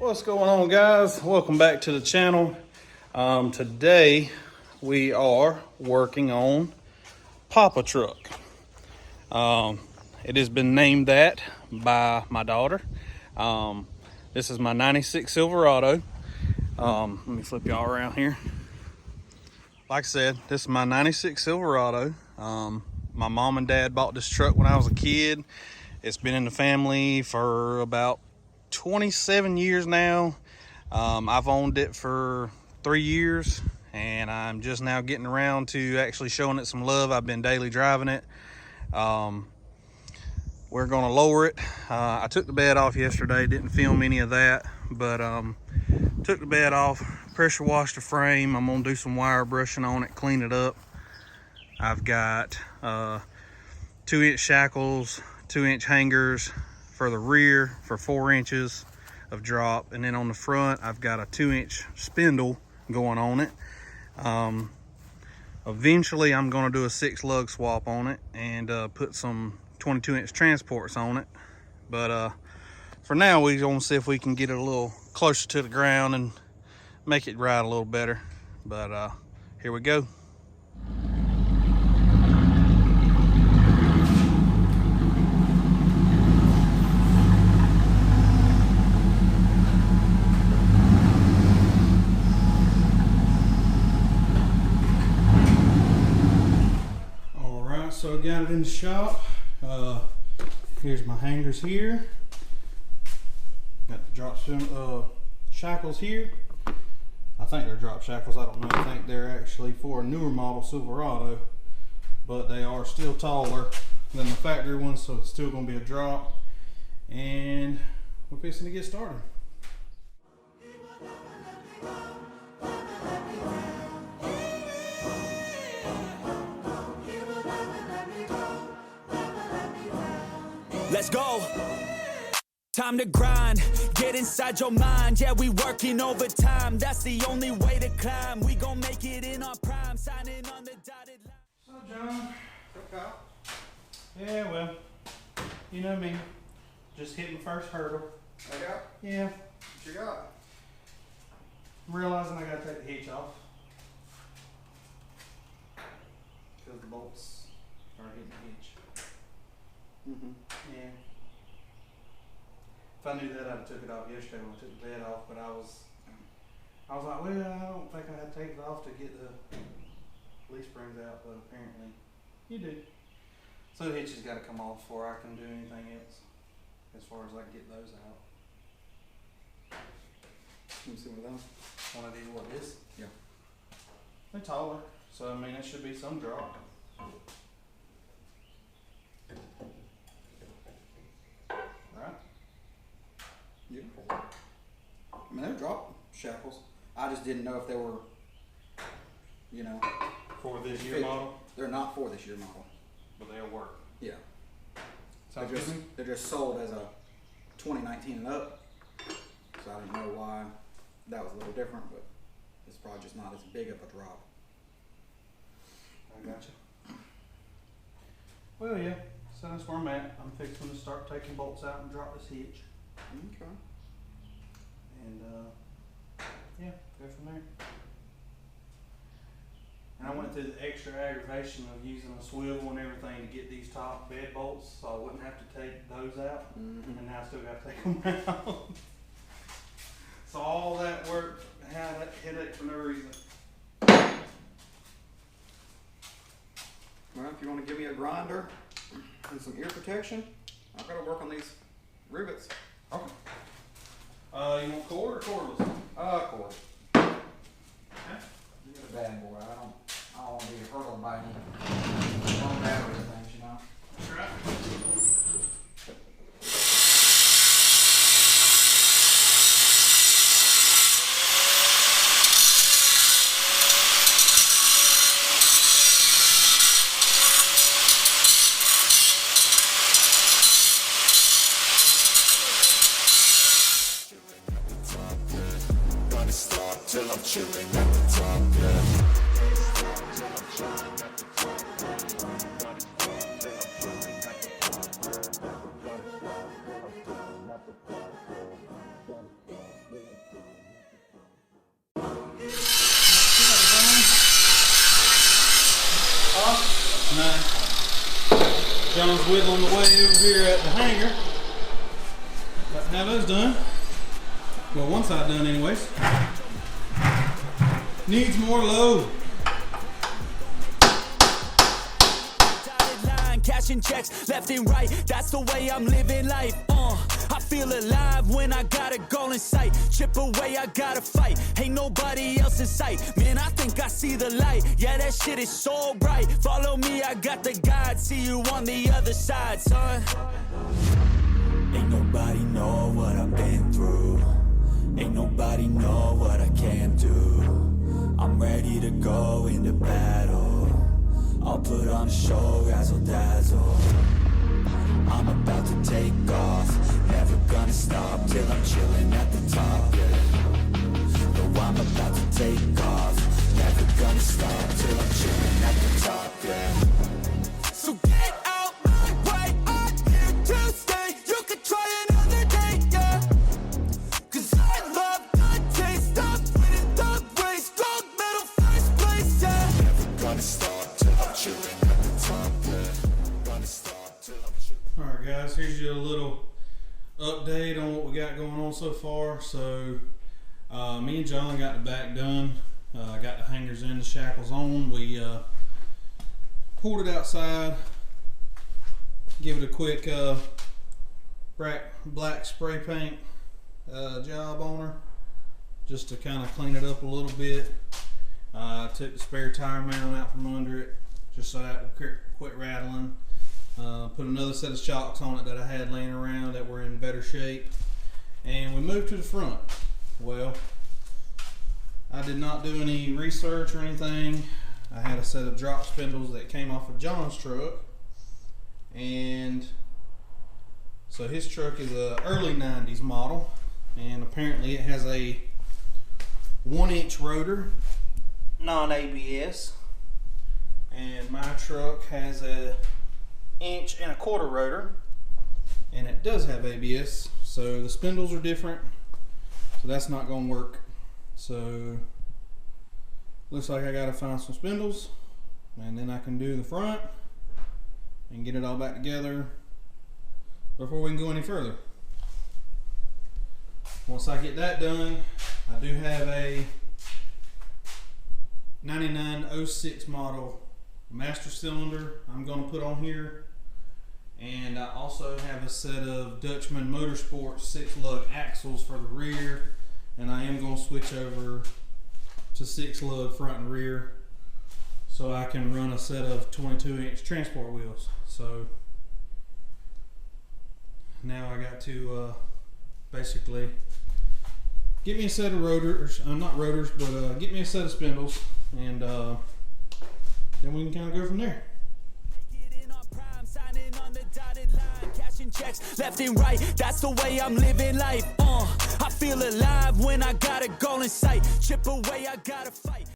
What's going on, guys? Welcome back to the channel. Today we are working on Papa Truck. It has been named that by my daughter. This is my 96 Silverado. Let me flip y'all around here. Like I said, this is my 96 Silverado. My mom and dad bought this truck when I was a kid. It's been in the family for about 27 years now. I've owned it for 3 years, and I'm just now getting around to actually showing it some love. I've been daily driving it. We're gonna lower it. I took the bed off yesterday, didn't film any of that, but took the bed off, pressure washed the frame. I'm gonna do some wire brushing on it, clean it up. I've got 2-inch shackles, 2-inch hangers for the rear for 4 inches of drop, and then on the front I've got a 2-inch spindle going on it. Eventually I'm going to do a 6 lug swap on it and put some 22-inch transports on it, but for now we're going to see if we can get it a little closer to the ground and make it ride a little better. But here we go. So I got it in the shop. Here's my hangers here. Got the drop shackles here. I think they're drop shackles. I don't know. I think they're actually for a newer model Silverado, but they are still taller than the factory ones, so it's still going to be a drop. And we're fixing to get started. Let's go. Time to grind, get inside your mind. Yeah, we working overtime. That's the only way to climb. We gon' make it in our prime, signing on the dotted line. So, John. Okay. Yeah, well, you know me. Just hit my first hurdle. Okay. Yeah. What you got? I'm realizing I gotta take the hitch off. Because the bolts are hitting the hitch. Yeah. If I knew that, I'd have took it off yesterday when I took the bed off, but I was like, well, I don't think I had to take it off to get the leaf springs out, but apparently you do. So the hitch has got to come off before I can do anything else, as far as I can get those out. Let me see one of those. One of these, what, this? Yeah. They're taller, so I mean, it should be some drop. Right? Yeah. I mean, they're drop shackles. I just didn't know if they were, you know, For this year model, they're not for this year model. but they'll work. Yeah. Sounds good to me? They're just sold as a 2019 and up. So I didn't know why that was a little different, but it's probably just not as big of a drop. I gotcha. Well, yeah, so that's where I'm at. I'm fixing to start taking bolts out and drop this hitch. Okay. And, yeah, go from there. And I went through the extra aggravation of using a swivel and everything to get these top bed bolts, so I wouldn't have to take those out. And now I still got to take them out. So all that work, had that headache for no reason. Well, if you want to give me a grinder and some ear protection, I've got to work on these rivets. Okay. You want cord or cordless? Cord. Okay. You're a bad boy. I don't want to be hurtled by any long battery things, you know. That's right. Till I'm chilling at the top, yeah. John's whittling away over here at the hanger. Got to have those done. Well, one side done anyways. Needs more load. Cashing checks left and right, that's the way I'm living life. I feel alive when I got a goal in sight. Chip away, I gotta fight. Ain't nobody else in sight. Man, I think I see the light. Yeah, that shit is so bright. Follow me, I got the guide. See you on the other side, son. Ain't nobody know what I've been through. Ain't nobody know what I can do. I'm ready to go into battle. I'll put on a show, razzle dazzle. I'm about to take off, never gonna stop till I'm chilling at the top, yeah. No, I'm about to take off, never gonna stop till I'm chilling at the top, yeah. So get out my way, I'm here to stay. You could try another day, yeah. Cause I love the taste of winning the race. Gold medal, first place, yeah. Never gonna stop till I'm chilling at the top, yeah. Gonna stop till I'm chilling. Alright guys, here's your little update on what we got going on so far. So me and John got the back done, got the hangers in, the shackles on. We pulled it outside, give it a quick black spray paint job on her, just to kind of clean it up a little bit. Took the spare tire mount out from under it just so that would quit rattling. Put another set of shocks on it that I had laying around that were in better shape, and we moved to the front. Well, I did not do any research or anything. I had a set of drop spindles that came off of John's truck, and so his truck is a early 90s model, and apparently it has a 1-inch rotor, non-ABS, and my truck has a 1 1/4 inch rotor, and it does have ABS, so the spindles are different, so that's not going to work. So looks like I got to find some spindles, and then I can do the front and get it all back together before we can go any further. Once I get that done, I do have a 9906 model master cylinder I'm going to put on here, and I also have a set of Dutchman Motorsports 6-lug axles for the rear, and I am going to switch over to 6-lug front and rear so I can run a set of 22-inch transport wheels. So now I got to basically get me a set of rotors, not rotors, but get me a set of spindles, and then we can kind of go from there. Cashing checks left and right, that's the way I'm living life. I feel alive when I got a goal in sight. Chip away, I gotta fight.